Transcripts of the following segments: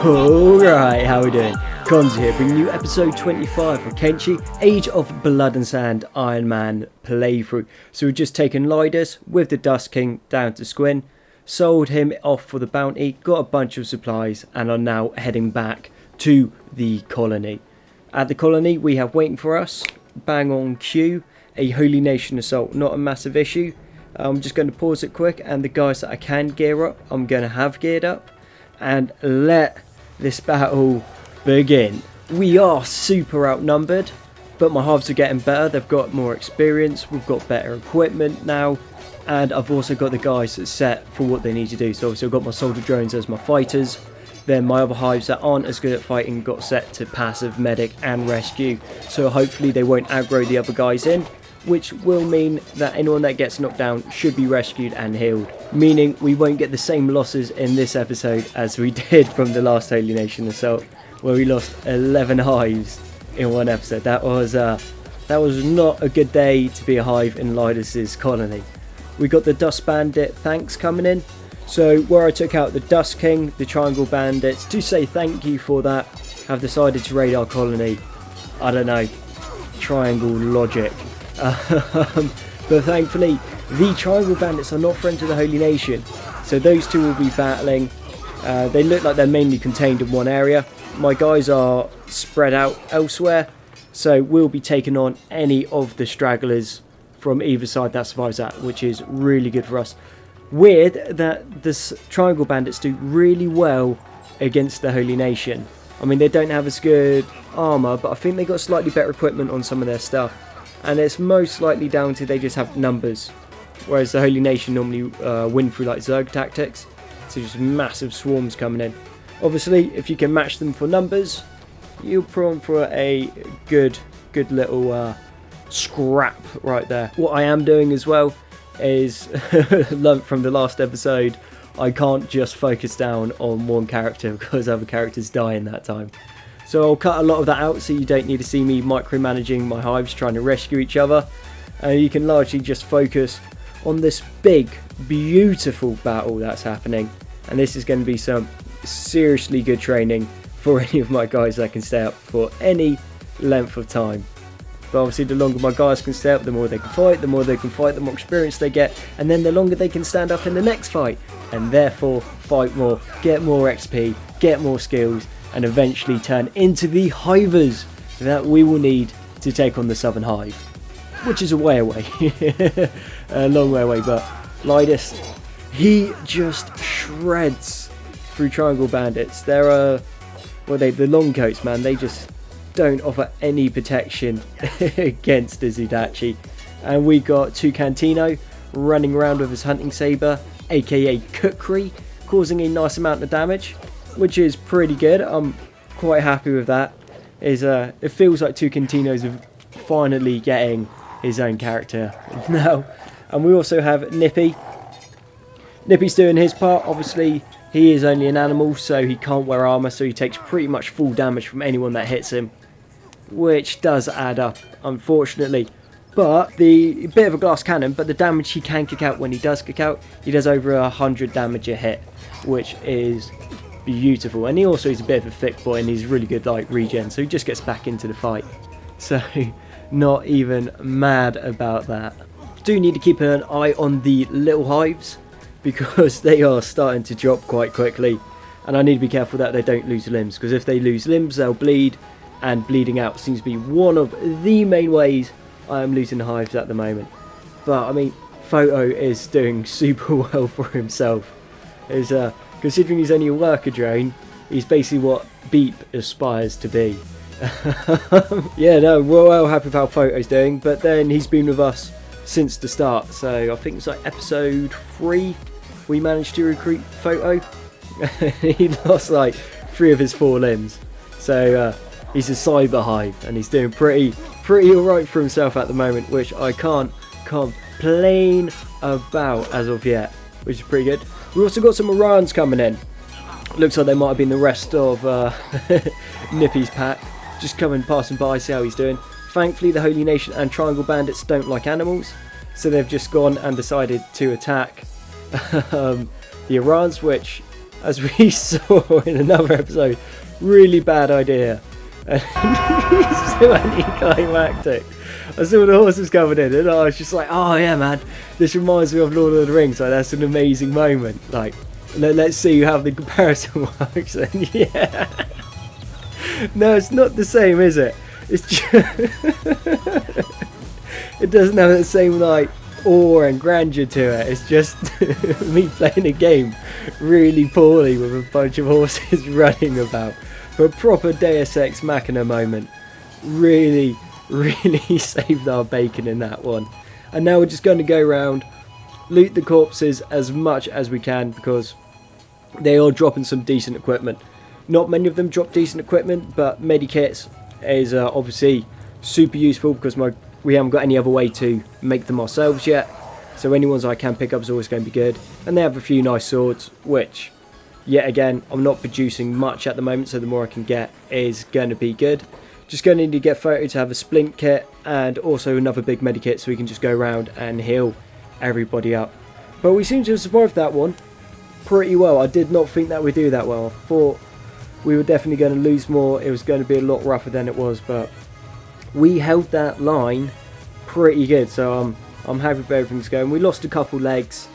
Alright, how we doing? Kenshi here, bringing you episode 25 of Kenshi Age of Blood and Sand Iron Man playthrough. So we've just taken Lidus with the Dust King down to Squin, sold him off for the bounty, got a bunch of supplies, and are now heading back to the colony. At the colony we have waiting for us, bang on cue, a Holy Nation assault, not a massive issue. I'm just going to pause it quick, and the guys that I can gear up, I'm going to have geared up. And let this battle begin. We are super outnumbered, but my halves are getting better. They've got more experience, we've got better equipment now, and I've also got the guys that's set for what they need to do. So obviously I've got my soldier drones as my fighters, then my other hives that aren't as good at fighting got set to passive, medic and rescue, so hopefully they won't aggro the other guys in, which will mean that anyone that gets knocked down should be rescued and healed, meaning we won't get the same losses in this episode as we did from the last Holy Nation assault, where we lost 11 hives in one episode. That was not a good day to be a hive in Lidus's colony. We got the Dust Bandit thanks coming in, so where I took out the Dust King, the Triangle Bandits, to say thank you for that, have decided to raid our colony. I don't know, triangle logic. But thankfully the Triangle Bandits are not friends of the Holy Nation, so those two will be battling. They look like they're mainly contained in one area. My guys are spread out elsewhere, so we'll be taking on any of the stragglers from either side that survives that, which is really good for us. Weird that the Triangle Bandits do really well against the Holy Nation. I mean, they don't have as good armour, but I think they got slightly better equipment on some of their stuff. And it's most likely down to they just have numbers, whereas the Holy Nation normally win through like Zerg tactics, so just massive swarms coming in. Obviously, if you can match them for numbers, you're prone for a good little scrap right there. What I am doing as well is, learnt from the last episode, I can't just focus down on one character because other characters die in that time. So I'll cut a lot of that out, so you don't need to see me micromanaging my hives trying to rescue each other. You can largely just focus on this big, beautiful battle that's happening. And this is going to be some seriously good training for any of my guys that can stay up for any length of time. But obviously the longer my guys can stay up, the more they can fight, the more experience they get, and then the longer they can stand up in the next fight, and therefore fight more, get more XP, get more skills, and eventually turn into the hivers that we will need to take on the Southern Hive, which is a way away, a long way away. But Lidus, he just shreds through Triangle Bandits. They're the long coats, man. They just don't offer any protection against the Zudachi. And we got Tukantino running around with his hunting saber, aka Kukri, causing a nice amount of damage, which is pretty good. I'm quite happy with that. It feels like Tukantino's finally getting his own character now. And we also have Nippy. Nippy's doing his part. Obviously, he is only an animal, so he can't wear armour, so he takes pretty much full damage from anyone that hits him, which does add up, unfortunately. But the bit of a glass cannon, but the damage he can kick out when he does kick out, he does over 100 damage a hit, which is beautiful. And he also is a bit of a thick boy, and he's really good like regen, so he just gets back into the fight. So not even mad about that. Do need to keep an eye on the little hives, because they are starting to drop quite quickly, and I need to be careful that they don't lose limbs, because if they lose limbs they'll bleed, and bleeding out seems to be one of the main ways I am losing hives at the moment. But I mean, Photo is doing super well for himself. Considering he's only a worker drone, he's basically what Beep aspires to be. Yeah, no, we're well happy with how Photo's doing, but then he's been with us since the start, so I think it's like episode 3 we managed to recruit Photo. He lost like 3 of his 4 limbs, so he's a cyber hive, and he's doing pretty alright for himself at the moment, which I can't complain about as of yet, which is pretty good. We also got some Orions coming in. Looks like they might have been the rest of Nippy's pack, just passing by, see how he's doing. Thankfully the Holy Nation and Triangle Bandits don't like animals, so they've just gone and decided to attack the Irans, which as we saw in another episode, really bad idea. And he's so anticlimactic. I saw the horses coming in and I was just like, oh yeah man, this reminds me of Lord of the Rings, like that's an amazing moment. Like, let's see how the comparison works. And yeah, no, it's not the same, is it? It's just it doesn't have the same like awe and grandeur to it. It's just me playing a game really poorly with a bunch of horses running about. For a proper Deus Ex Machina moment. Really saved our bacon in that one. And now we're just going to go around, loot the corpses as much as we can, because they are dropping some decent equipment. Not many of them drop decent equipment, but medikits is obviously super useful, because we haven't got any other way to make them ourselves yet. So any ones I can pick up is always going to be good. And they have a few nice swords, which, yet again, I'm not producing much at the moment, so the more I can get is going to be good. Just going to need to get Photo to have a splint kit and also another big medikit so we can just go around and heal everybody up. But we seem to have survived that one pretty well. I did not think that we'd do that well. I thought we were definitely going to lose more. It was going to be a lot rougher than it was, but we held that line pretty good. So I'm happy with everything's going. We lost a couple legs,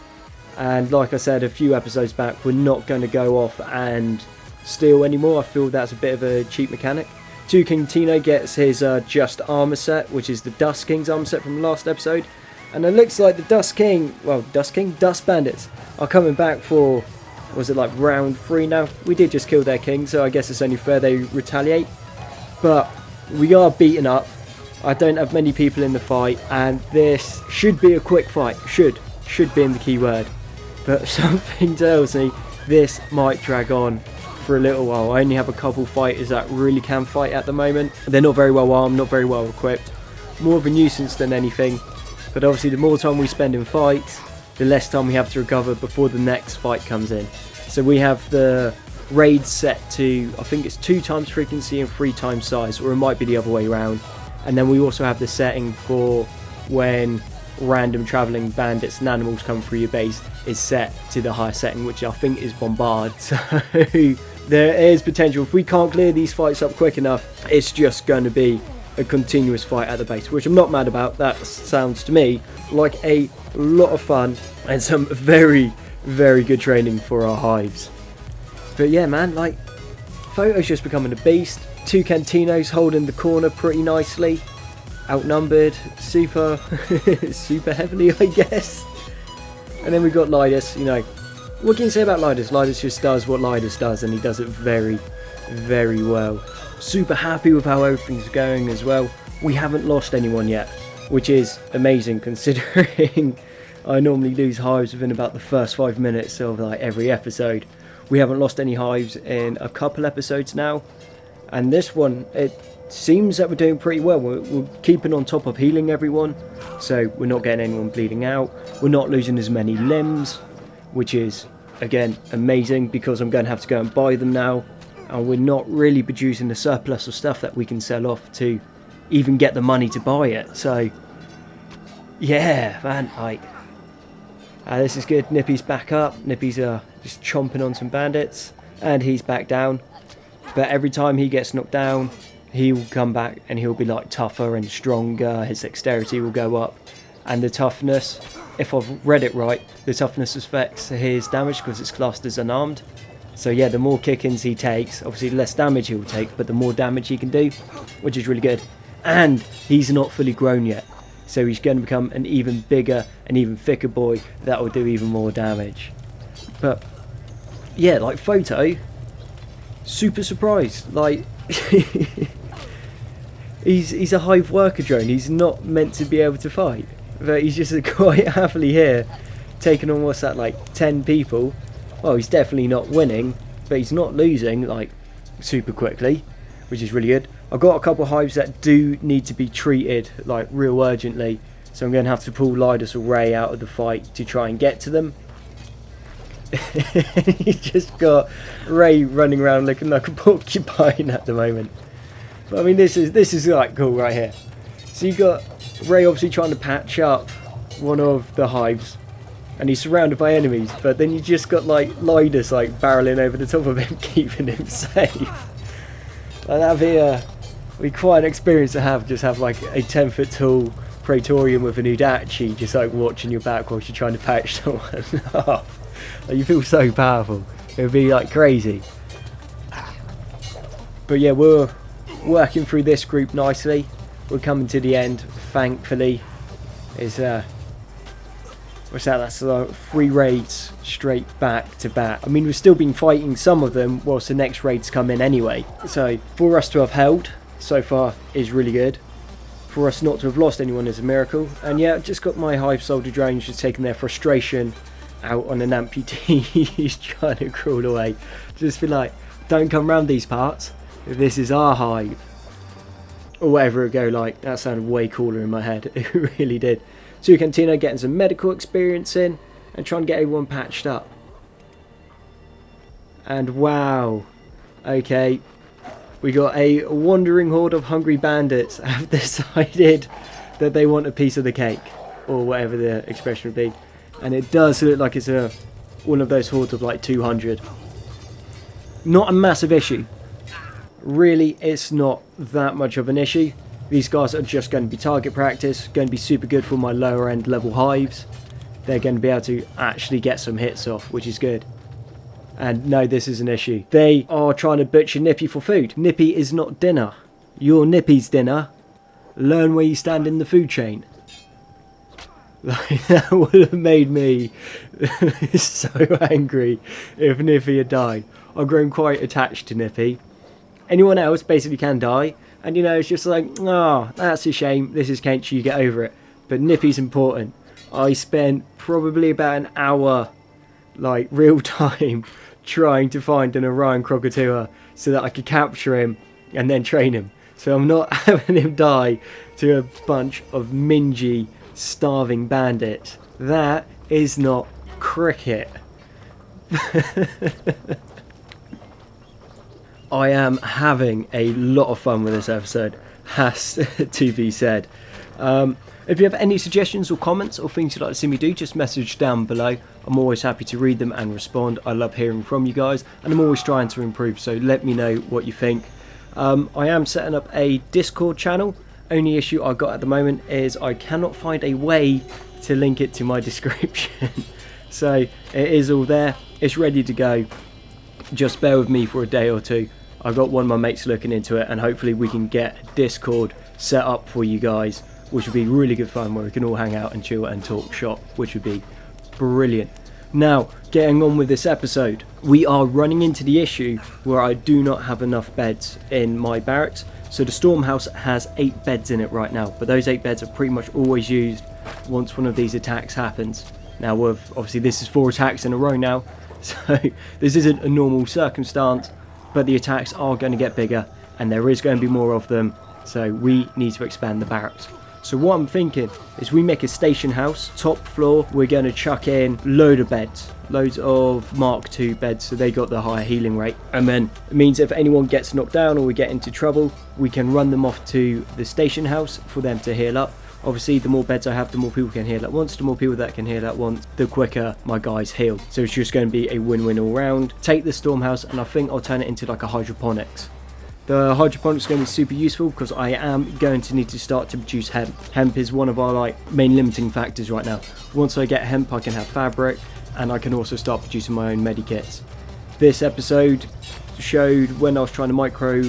and like I said a few episodes back, we're not going to go off and steal anymore. I feel that's a bit of a cheap mechanic. Kenshi gets his just armor set, which is the Dust King's armor set from the last episode. And it looks like the Dust Bandits are coming back for, was it like round 3 now? We did just kill their king, so I guess it's only fair they retaliate. But we are beaten up. I don't have many people in the fight, and this should be a quick fight. Should be in the key word. But something tells me this might drag on for a little while. I only have a couple fighters that really can fight at the moment. They're not very well armed, not very well equipped. More of a nuisance than anything. But obviously the more time we spend in fights, the less time we have to recover before the next fight comes in. So we have the raid set to, I think it's 2 times frequency and 3 times size, or it might be the other way around. And then we also have the setting for when random travelling bandits and animals come through your base is set to the higher setting, which I think is Bombard. So there is potential. If we can't clear these fights up quick enough, it's just going to be a continuous fight at the base, which I'm not mad about. That sounds to me like a lot of fun and some very good training for our hives. But yeah man, like, Photo's just becoming a beast. 2 Cantinos holding the corner pretty nicely. Outnumbered super heavily, I guess. And then we've got Lidus. You know, what can you say about Lidus? Lidus just does what Lidus does, and he does it very well. Super happy with how everything's going as well. We haven't lost anyone yet, which is amazing considering I normally lose hives within about the first 5 minutes of like every episode. We haven't lost any hives in a couple episodes now, and this one, it seems that we're doing pretty well. We're keeping on top of healing everyone, so we're not getting anyone bleeding out. We're not losing as many limbs, which is again amazing, because I'm going to have to go and buy them now, and we're not really producing the surplus of stuff that we can sell off to even get the money to buy it. So yeah man, like this is good. Nippy's back up. Nippy's just chomping on some bandits, and he's back down. But every time he gets knocked down, he will come back and he'll be like tougher and stronger. His dexterity will go up, and the toughness, if I've read it right, the toughness affects his damage because it's classed as unarmed. So yeah, the more kick-ins he takes, obviously the less damage he will take, but the more damage he can do, which is really good. And he's not fully grown yet, so he's going to become an even bigger and even thicker boy that will do even more damage. But yeah, like Photo, super surprised. Like he's a hive worker drone. He's not meant to be able to fight, but he's just quite happily here, taking on what's that, like 10 people. Well, he's definitely not winning, but he's not losing like super quickly, which is really good. I've got a couple of hives that do need to be treated like real urgently, so I'm going to have to pull Lidus or Ray out of the fight to try and get to them. He's just got Ray running around looking like a porcupine at the moment. But I mean, this is like cool right here. So you got Ray obviously trying to patch up one of the hives, and he's surrounded by enemies, but then you just got like Lidus like barreling over the top of him, keeping him safe. Like, that'd be quite an experience to have. Just have like a 10-foot tall Praetorian with an Udachi just like watching your back whilst you're trying to patch someone up. Like, you feel so powerful. It would be like crazy. But yeah, we're working through this group nicely. We're coming to the end, thankfully. It's what's that? That's 3 raids straight back to back. I mean, we've still been fighting some of them whilst the next raids come in anyway. So for us to have held so far is really good. For us not to have lost anyone is a miracle. And yeah, I've just got my hive soldier drones just taking their frustration out on an amputee. He's trying to crawl away. Just feel like, don't come round these parts. This is our hive. Or whatever it go like. That sounded way cooler in my head. It really did. So Cantina getting some medical experience in and trying to get everyone patched up. And wow. Okay. We got a wandering horde of hungry bandits have decided that they want a piece of the cake. Or whatever the expression would be. And it does look like it's one of those hordes of like 200. Not a massive issue. Really, it's not that much of an issue. These guys are just going to be target practice, going to be super good for my lower end level hives. They're going to be able to actually get some hits off, which is good. And no, this is an issue. They are trying to butcher Nippy for food. Nippy is not dinner. You're Nippy's dinner. Learn where you stand in the food chain. Like, that would have made me so angry if Nippy had died. I've grown quite attached to Nippy. Anyone else basically can die, and you know, it's just like, oh, that's a shame, this is Kenshi, you get over it. But Nippy's important. I spent probably about an hour, like real time, trying to find an Orion Crocodile so that I could capture him and then train him. So I'm not having him die to a bunch of mingy, starving bandits. That is not cricket. I am having a lot of fun with this episode, has to be said. If you have any suggestions or comments or things you'd like to see me do, just message down below. I'm always happy to read them and respond. I love hearing from you guys, and I'm always trying to improve, so let me know what you think. I am setting up a Discord channel. Only issue I got at the moment is I cannot find a way to link it to my description. So it is all there, it's ready to go. Just bear with me for a day or two. I've got one of my mates looking into it, and hopefully we can get Discord set up for you guys, which would be really good fun, where we can all hang out and chill and talk shop, which would be brilliant. Now, getting on with this episode, we are running into the issue where I do not have enough beds in my barracks. So the storm house has 8 beds in it right now, but those 8 beds are pretty much always used once one of these attacks happens. Now, obviously this is 4 attacks in a row now, so this isn't a normal circumstance, but the attacks are going to get bigger and there is going to be more of them, so we need to expand the barracks. So what I'm thinking is we make a station house, top floor, we're going to chuck in load of beds, loads of Mark II beds, so they got the higher healing rate, and then it means if anyone gets knocked down or we get into trouble, we can run them off to the station house for them to heal up. Obviously, the more beds I have, the more people can heal at once. The more people that can heal at once, the quicker my guys heal. So it's just going to be a win-win all round. Take the storm house, and I think I'll turn it into like a hydroponics. The hydroponics is going to be super useful because I am going to need to start to produce hemp. Hemp is one of our main limiting factors right now. Once I get hemp, I can have fabric, and I can also start producing my own medikits. This episode showed when I was trying to micro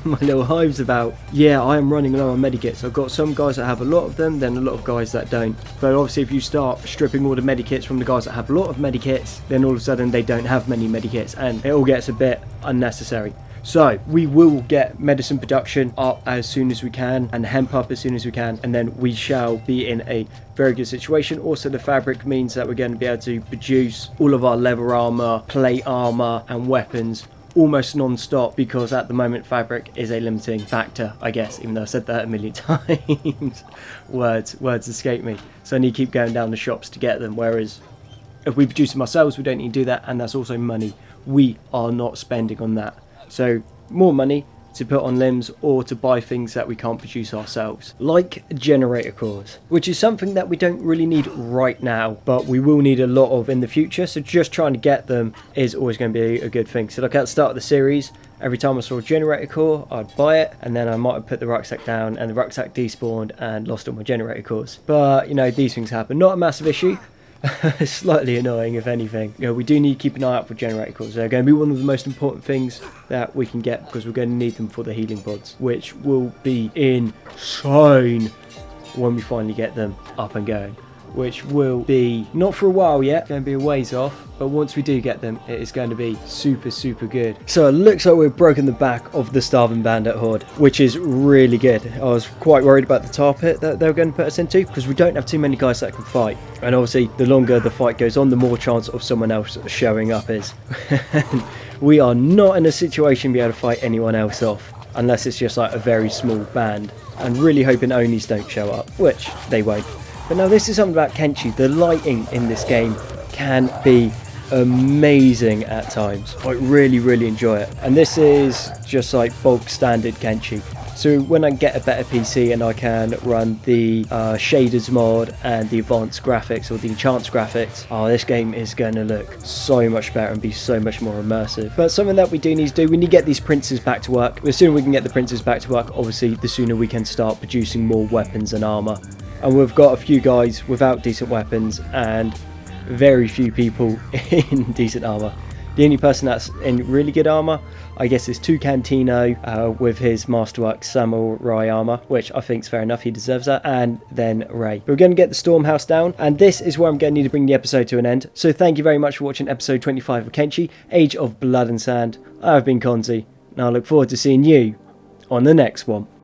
my little hives about, yeah, I am running low on medikits. I've got some guys that have a lot of them, then a lot of guys that don't. But obviously if you start stripping all the medikits from the guys that have a lot of medikits, then all of a sudden they don't have many medikits, and it all gets a bit unnecessary. So we will get medicine production up as soon as we can and hemp up as soon as we can, and then we shall be in a very good situation. Also, the fabric means that we're going to be able to produce all of our leather armor, plate armor and weapons almost non-stop, because at the moment fabric is a limiting factor, I guess, even though I've said that a million times. words escape me, so I need to keep going down the shops to get them, whereas if we produce them ourselves we don't need to do that, and that's also money we are not spending on that. So more money to put on limbs or to buy things that we can't produce ourselves, like generator cores, which is something that we don't really need right now, but we will need a lot of in the future. So just trying to get them is always going to be a good thing. So like at the start of the series, every time I saw a generator core, I'd buy it, and then I might have put the rucksack down and the rucksack despawned and lost all my generator cores. But, you know, these things happen. Not a massive issue. Slightly annoying, if anything. You know, we do need to keep an eye out for generator cores. They're going to be one of the most important things that we can get, because we're going to need them for the healing pods, which will be insane when we finally get them up and going. Which will be not for a while yet, going to be a ways off, but once we do get them, it is going to be super good. So it looks like we've broken the back of the starving bandit horde, which is really good. I was quite worried about the tar pit that they were going to put us into, because we don't have too many guys that can fight, and obviously the longer the fight goes on, the more chance of someone else showing up is. We are not in a situation to be able to fight anyone else off, unless it's just like a very small band, and really hoping Onis don't show up, which they won't. But now this is something about Kenshi. The lighting in this game can be amazing at times. I really enjoy it. And this is just like bulk standard Kenshi. So when I get a better PC and I can run the shaders mod and the advanced graphics or the enhanced graphics, oh, this game is going to look so much better and be so much more immersive. But something that we do need to do, we need to get these princes back to work. The sooner we can get the princes back to work, obviously the sooner we can start producing more weapons and armor. And we've got a few guys without decent weapons and very few people in decent armor. The only person that's in really good armor, I guess, is Cantino with his Masterwork Samurai armor, which I think is fair enough, he deserves that, and then Ray. But we're going to get the Stormhouse down, and this is where I'm going to need to bring the episode to an end. So thank you very much for watching episode 25 of Kenshi, Age of Blood and Sand. I've been Konzi, and I look forward to seeing you on the next one.